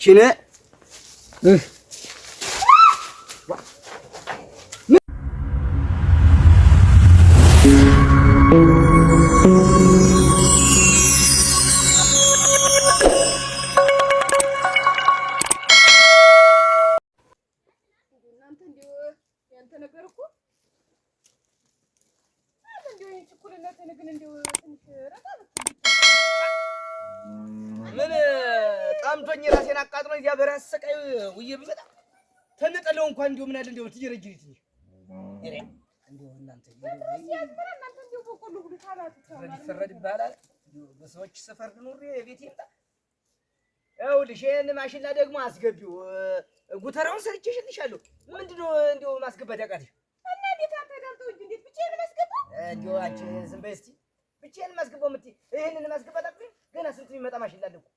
ቺነ ጣምቶኝ ራሴን አቃጥሎ እዚያ በራስ ሰቃይ ውዬ ብመጣ ተነጠለው እንኳን እንደው ምን አለ እንደው ትጀረጅሪት ይሬ እንደው እናንተ እንደው በቆሎ ሁሉ ታላት ፈረድ ይባላል በሰዎች ሰፈር ኑሬ ቤት ይምጣ ይኸውልሽ ይሄን ማሽላ ደግሞ አስገቢው ጉተራውን ሰርቼልሻለሁ ምንድነው እንደው ማስገባት ያቃተሽ እና እንዴት አታዳምጠው እንጂ እንዴት ብቻዬን ማስገባ እንደው አንቺ ዝም በይ እስቲ ብቻዬን ማስገባው ምትይ ይሄንን ማስገባት አቅም ገና ስንት የሚመጣ ማሽላ አለ እኮ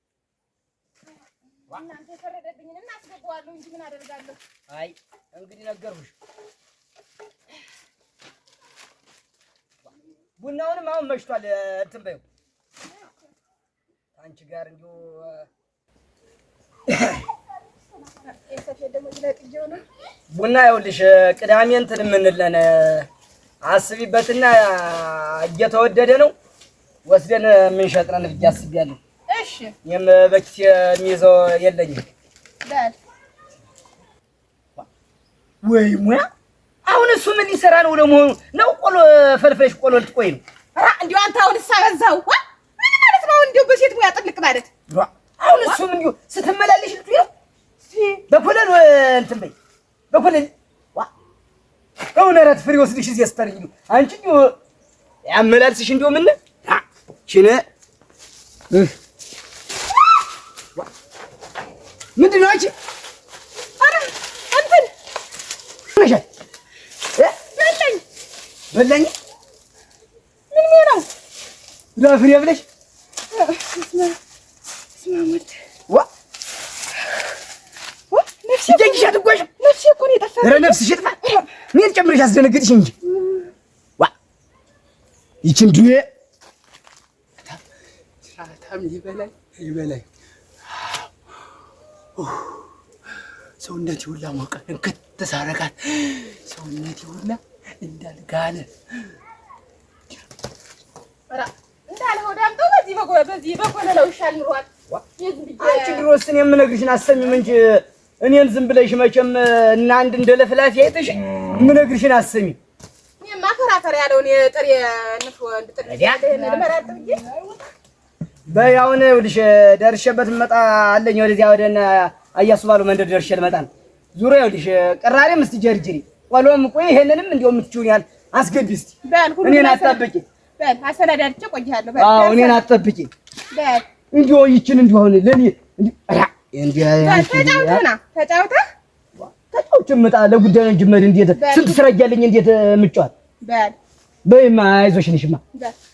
እናንተ ፈረደብኝና እናስገባዋለሁ እንጂ ምን አደርጋለሁ አይ እንግዲህ ነገርኩሽ ቡናውንም አሁን መሽቷል እንትን በይው አንቺ ጋር እንደው ቡና ይኸውልሽ ቅዳሜ እንትን የምንለን አስቢበትና እየተወደደ ነው ወስደን የምንሸጥረን ብዬሽ አስቤያለሁ እሺ እኔም በኪሴ የሚይዘው የለኝም በል ወይ ሙያ አሁን እሱ ምን ሊሰራ ነው ለመሆኑ ነው ቆሎ ፈልፈሽ ቆሎ ልትቆይ ነው ኧረ እንዲሁ አንተ አሁን ሳበዛው ምን ማለት ነው እንዲሁ በሴት ሙያ ጥልቅ ማለት አሁን እሱ ምን እንዲሁ ስትመላለሽ ልትይ ነው በኮለን እንትን በይ በኮለን እውነት ፍሬ ወስድሽ እዚህ አስተርይ ነው አንቺ እንዲሁ ያመላልስሽ እንዲሁ ምን ቺነ ምንድነው አንቺ አረ እንትን ነሻት በለኝ ምን ነው ዳፍሬ ብለሽ ስማሙት ነፍሴ ጀግሽ አትጓሽ ነፍሴ እኮ ነው የጠፋ ኧረ ነፍስሽ ይጥፋ ምን ጨምረሽ አስደነግጥሽ እንጂ ይቺን ዱዬ ታም ይበላይ ሰውነቴ ሁላ ሞቀ እንክት ተሳረጋት ሰውነቴ ሁላ እንዳልጋለ ኧረ እንዳለ ወዳምጦ በዚህ በኮለለው ይሻል ኑሯል አንቺ ድሮስ እኔ የምነግርሽን አሰሚም እንጂ እኔን ዝም ብለሽ መቼም እና አንድ እንደለፍላፊ አይተሽ የምነግርሽን አሰሚ እኔማ ፈራፈር ያለውን የጥሬ ንፍሮ እንድጥልያለህን ልመራጥ ብዬ በይ አሁን ይኸውልሽ ደርሼበት መጣ አለኝ ወደዚያ ወደና አያሱ ባሉ መንደር ደርሼ ልመጣ ነው ዙሪያ ይኸውልሽ ቀራሪም እስቲ ጀርጅሪ ቆሎም ቆይ ይሄንንም እንደው የምትችውን ያህል አስገቢ እስቲ እኔን አጣብቂ በል አሰናዳድቼ ቆይሃለሁ በል አዎ እኔን አጣብቂ በል እንደው ይችን እንደው አሁን ለኔ ተጫውተህ መጣ ለጉዳዩ እንጂ መድ እንዴት ስንት ስራ እያለኝ እንዴት ምጫወት በል በይማ አይዞሽ ነሽማ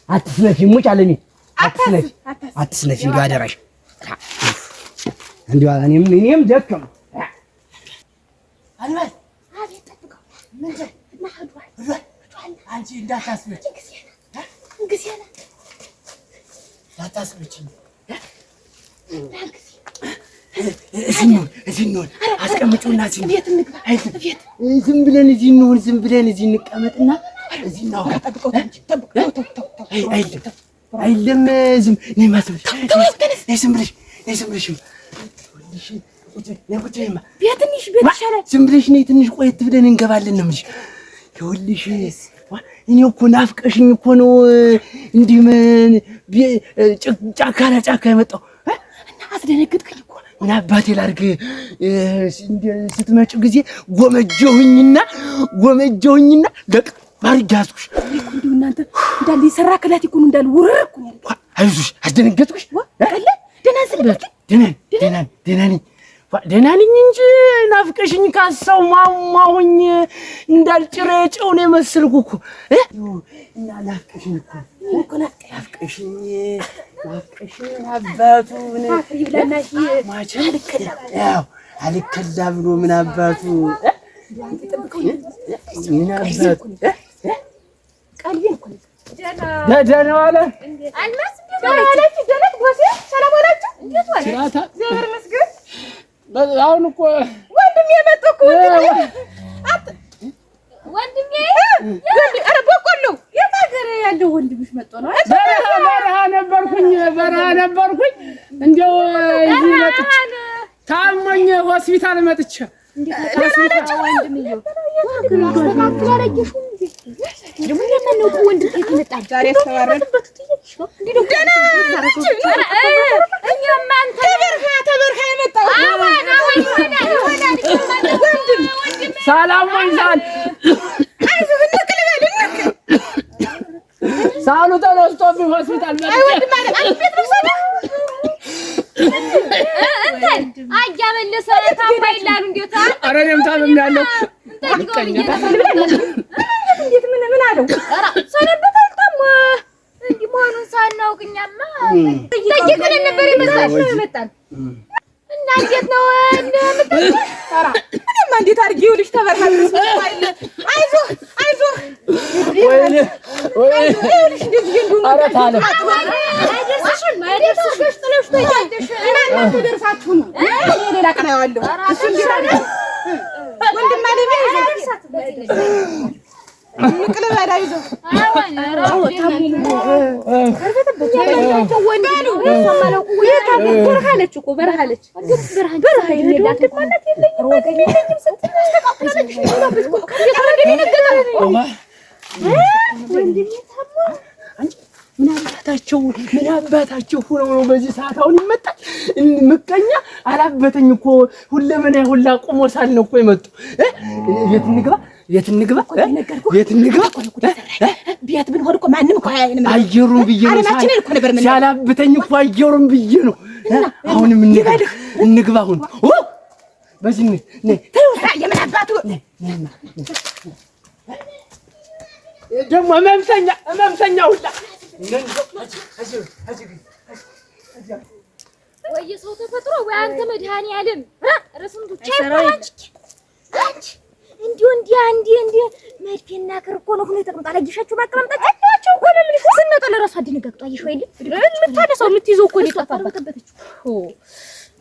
አትስነፊ ሙጭ አለኝ አትስነፊ እንደው አደራሽ እንደው እኔም ደከም አልባል አቤት ጠብቀው ምን ማህዷል አንቺ እንዳታስበች እንግሲያና እንዳታስበች እዚህ ነው አስቀምጪውና እዚህ ቤት እንግባ ቤት ዝም ብለን እዚህ እንቀመጥና እዚህ ነው ጠብቀው አይለም ዝም ነይ ማስበሽ ዝም ብለሽ ቤት ይሻላል ዝም ብለሽ ነይ ትንሽ ቆየት ብለን እንገባለን ነው የምልሽ ይኸውልሽ እኔ እኮ ናፍቀሽኝ እኮ ነው እንዲህ ጫካ የመጣው እና አስደነግጥከኝ እኮ ምን አባቴ ላድርግ ስትመጪው ጊዜ ጎመጀሁኝና ለቅ ባርግ ያዝኩሽ እኮ እንደው እናንተ እንዳለ ይሰራ ከላት እኮ እንዳለ ውርር እኮ ነው አይዞሽ አስደነገጥኩሽ ደህና ነኝ እንጂ ናፍቀሽኝ ካሳው ማማሁኝ እንዳልጭሬ ጨው ነው የመሰልኩ እኮ እና ናፍቀሽኝ እኮ ናፍቀሽኝ አባቱ ምን ይብላናሽ ማቻ ያው አልከላ ብሎ ምን አባቱ ምን አባቱ ቀልቤን እኮ ደህና ዋለ አልማስ ደህና ዋላችሁ ደህና ጎሴ ሰላም ዋላችሁ እንዴት ዋለ እግዚአብሔር ይመስገን አሁን እኮ ወንድሜ መጥቶ እኮ ወንድሜ ኧረ በቆሎ የት ሀገር ያለው ወንድምሽ መጥቶ ነው? በረሃ ነበርኩኝ እንደው እዚህ መጥቼ ታሞኝ ሆስፒታል መጥቼ ወንድምዬው ሳሉ ተነስቶብኝ ሆስፒታል አያመለሰ ታባይላሉ እንዴታ ኧረ እኔም ታምሜያለሁ። እንዴት ምን አለው? ኧረ ሰነበታል ታሞ እንዲህ መሆኑን ሳናውቅ እኛማ ጠይቀን ነበር ይመስላል እና እንዴት ነው እንደምትል ኧረ እኔማ እንዴት አድርጌ ይኸውልሽ ተበርካለሽ አይዞህ ይኸውልሽ እንደዚህ እንደሆነ ኧረ ታለ አይደርስሽ ጥለሽ ትሄጃለሽ እናንተ ደርሳችሁ ነው ሌላ ቀን አየዋለሁ እሱ እንዲራለ ወንድም አለኝ ይዘርሳት ንቅል በላ ይዞ አዎ ታሙሉ በረሃለች እኮ በረሃለች ይሄዳል ማለት የለኝም ወገኔም ስትል ተቃጥላለች ወንድሜ ታሙ አንቺ ምን አባታቸው ሆነው ነው በዚህ ሰዓት አሁን ይመጣል? ምቀኛ አላበተኝ እኮ ሁለመና ሁላ ቆሞ ሳል ነው እኮ የመጡ ቤት እንግባ ቤት ብንሆን እኮ ማንም እኮ አየሩን ብዬ ነው ሲያላብተኝ እኮ አየሩን ብዬ ነው። አሁንም እንግባ አሁን በዚህ ነይ የምን አባቱ ደግሞ መምሰኛ ሁላ ወይ ሰው ተፈጥሮ ወይ አንተ መድኃኒዓለም ረስንቱ አንቺ እንዲሁ መድፌና ክር እኮ ነው ሁሉ ተቀምጣ አላየሻችሁ ማቀማምጣቸው እኮ ነው ምን ስንመጣ ለራሱ አደነጋግጧ አየሽው አይደል ልታነሳው ልትይዘው እኮ ነው ተጣጣበተች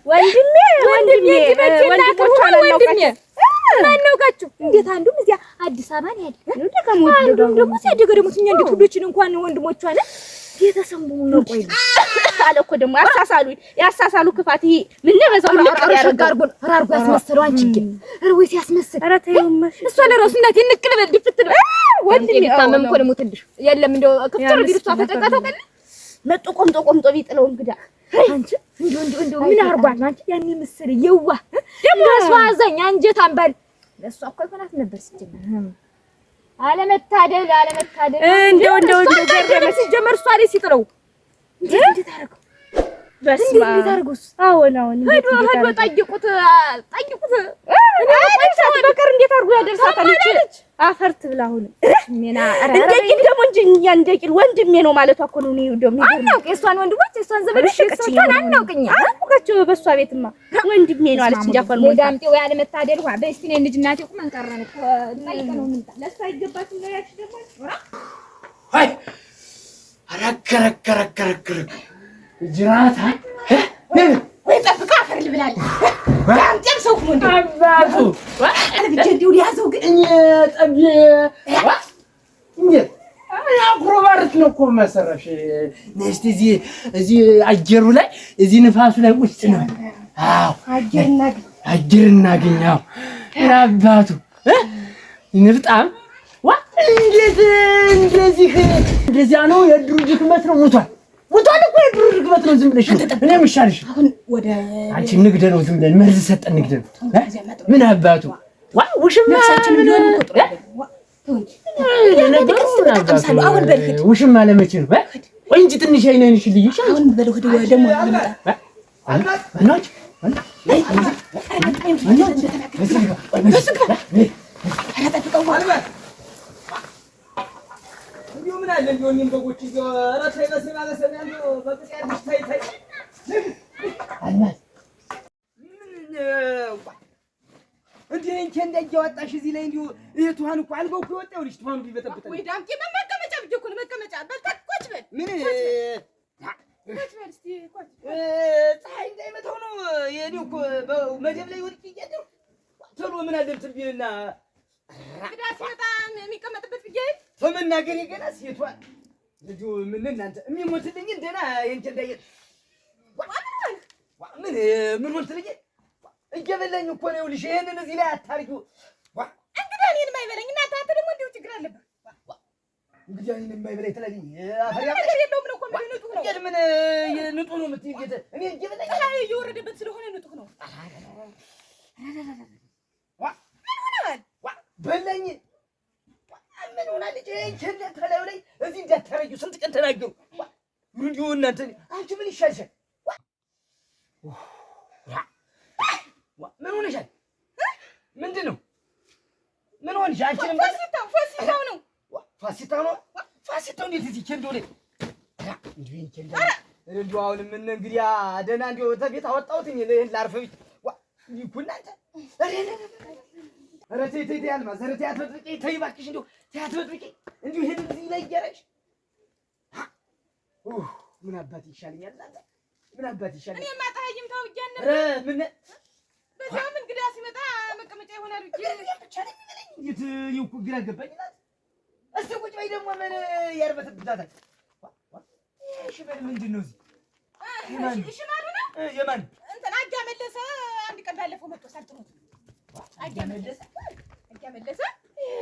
ወንድሜ ማን ነው ጋችሁ እንዴት አንዱም እዚያ አዲስ አበባ ነው ያለው ደግሞ ሲያደገ ደግሞ እኛ እንዴት ሁሎችን እንኳን ወንድሞቿ አለ ቤተሰቡ ነው ቆይ አለ እኮ ደግሞ ያሳሳሉ ክፋት ይሄ ምን ለበዛው አርጋርጎ ያስመስለው አንቺ ግን ወይስ ያስመስል ኧረ ተይውማ እሷ ለራሱ እናቴ ንቅልበል ድፍትል ወንድሜ ታመም እኮ ለሞትልሽ የለም እንደው ከፍተሩ ቢልቷ ተጠቃተው ቀን መጡ ቆምጦ ቢጥለው እንግዳ አንቺ እንዴ ምን አርጓት አንቺ ያኔ ምስል ይዋ ደግሞ እሷ አዛኝ አንጀት አንባል ለሷ እኮ ይሆናት ነበር ሲጀመር አለመታደል እንደው ገረመ ሲጀመር እሷ ላይ ሲጥለው እንዴት አደረገው በስማ እንዴት አደረገውስ አሁን ሄዶ ጠይቁት በቀር እንዴት አድርጎ ያደርሳታል አፈርት ብላ አሁን ሜና እንደቂል ደግሞ እንጂ እንደቂል ወንድሜ ነው ማለቷ እኮ ነው ደግሞ አናውቅ የሷን ወንድሞች የሷን ዘመዶች የሷን አናውቅኛ አውቃቸው በሷ ቤትማ ወንድሜ ነው አለች እንጂ አፈር ሞታ ዳምጤው ያለመታደል ዋ በስቲኔ ልጅ እናቴ እኮ ማን ቀረን እኮ ጠይቀነው ምን ለሷ ይገባችሁ ነው ያልሽ ደግሞ አይ አረከረከረከረ ጅራታ ወይ ጠብቃ አፈር ልብላል ዳምጤም ሰው እኮ እንደው አባቱ አለ ቢጀዲው ያዘው ግን ጠብ እንዴት አክሮባርት ነው እኮ መሰረሽ ነስቲ እዚህ አጀሩ ላይ እዚህ ንፋሱ ላይ ቁጭ ነው። አዎ አጀር እናገኛው አባቱ ንፍጣም እንዴት እንደዚያ ነው የድሩ ድክመት ነው ሙቷል እኮ የድሩ ድክመት ነው ዝም ብለሽ እኔ ምሻልሽ አሁን ወደ አንቺ ንግደ ነው ዝም ብለን መርዝ ሰጠን ንግደ ነው ምን አባቱ ውሽማ ምን ሆነ አሁን በልክት ውሽማ ለመቼ ነው ወይ እንጂ ትንሽ አይነንሽ ልይሽ አሁን በልክት ደግሞ ምን አለ እንደውም በጎች አራት አይመስል ማለት ነው በቅያድሽ ታይ አልማዝ እንዴ እንደያወጣሽ እዚህ ላይ እንዲሁ እህቷን እኮ አልገው እኮ ወጣው ልጅ ትሆን ቢበጠብጥ ወይ ዳምጤ መቀመጫ ብቻ እኮ መቀመጫ በልታቆች በል ምን ኮች በል እስኪ ኮች ፀሐይ እንዳይመታው ነው የኔ እኮ በመደብ ላይ ወድቄ እያደሩ ቶሎ ምን አለ እንትን ቢልና እንግዳ ሲመጣ የሚቀመጥበት ብዬ ተመናገሬ ገና ሴቷ ልጁ ምን እናንተ የሚሞትልኝ እንደና የእንጀ እንዳየ ምን ሞልትልኝ እየበላኝ እኮ ነው ልሽ ይሄንን እዚህ ላይ አታርጊው እንግዳ እኔን የማይበላኝ እናንተ አንተ ደግሞ እንዲሁ ችግር አለበት እንግዲህ እኔን የማይበላኝ ትላለኝ አፈሪያ ነገር የለውም ነው እኮ ምን ንጡህ ነው ምን ንጡ ነው የምትይ ጌታ እኔ እየበላኝ ፀሐይ እየወረደበት ስለሆነ ንጡህ ነው ምን ሆነሃል በላኝ ምን ሆና ልጅ እንደ ተላዩ ላይ እዚህ እንዳታረጁ ስንት ቀን ተናገሩ እንዲሁ እናንተ አንቺ ምን ይሻልሻል ምን ሆነሻል ምንድን ነው ምን ሆነሽ አንቺንም ፋሲታው ነው ፋሲታው እንዴት እዚህ ኬንዶ ላይ እንዲሁ ኬንዶ እንዲሁ አሁን ምን እንግዲህ ደህና እንዲሁ ተቤት አወጣሁትኝ ላርፍ ብቻ ይኩናንተ ኧረ ተይ ተይ አልማዝ ኧረ ተይ አትበጥብቂ ተይ እባክሽ እንዲሁ ተይ አትበጥብቂ እንዲሁ ይሄን እዚህ ላይ እያደረግሽ ምን አባት ይሻለኛል እናንተ ምን አባት ይሻለኛል እኔማ ፀሐይም ታውቂያን ኧረ ምን በዛም እንግዳ ሲመጣ መቀመጫ ይሆናል ብቻ ብቻ ነው የሚለኝ እንዴት ይውኩ ግራ ገባኝ እናት እስቲ ቁጭ በይ ደግሞ ምን ያርበትብታታል ሽመል ምንድን ነው እዚህ ሽማሉ ነው የማን እንትን አጃ መለሰ አንድ ቀን ባለፈው መጥቶ ሳልጥሮት አጃ መለሰ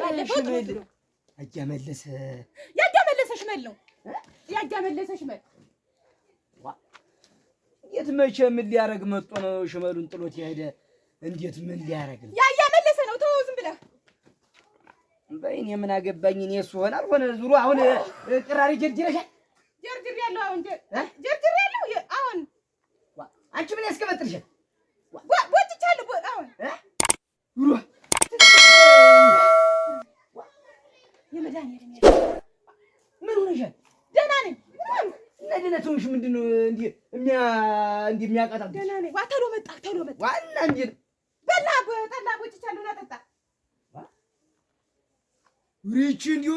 ባለፈው ጥሮት ነው አጃ መለሰ ያጃ መለሰ ሽመል ነው ያጃ መለሰ ሽመል የት መቼ ምን ሊያረግ መጥቶ ነው ሽመሉን ጥሎት የሄደ እንዴት ምን ሊያረግ ነው ያያ መለሰ ነው ተው ዝም ብለህ በእኔ ምን አገባኝ እኔ እሱ ሆነ አልሆነ ዙሩ አሁን ቅራሪ ጀርጅረሻል ጀርጅር ያለው አሁን ጀርጅር ያለው አሁን አንቺ ምን ያስቀመጥልሻል ወጥቻለሁ አሁን ኑሮ የመድኃኒዓለም ምን ሆነሻል ደህና ነኝ እና ደህና ትሆንሽ ምንድን ነው እንዲህ የሚያቀጣው ደህና ነኝ ዋ ተሎ መጣ ዋና እንጂ በላ ጠላ ወጥቻለሁ ና ጠጣ ሪች እንዲሁ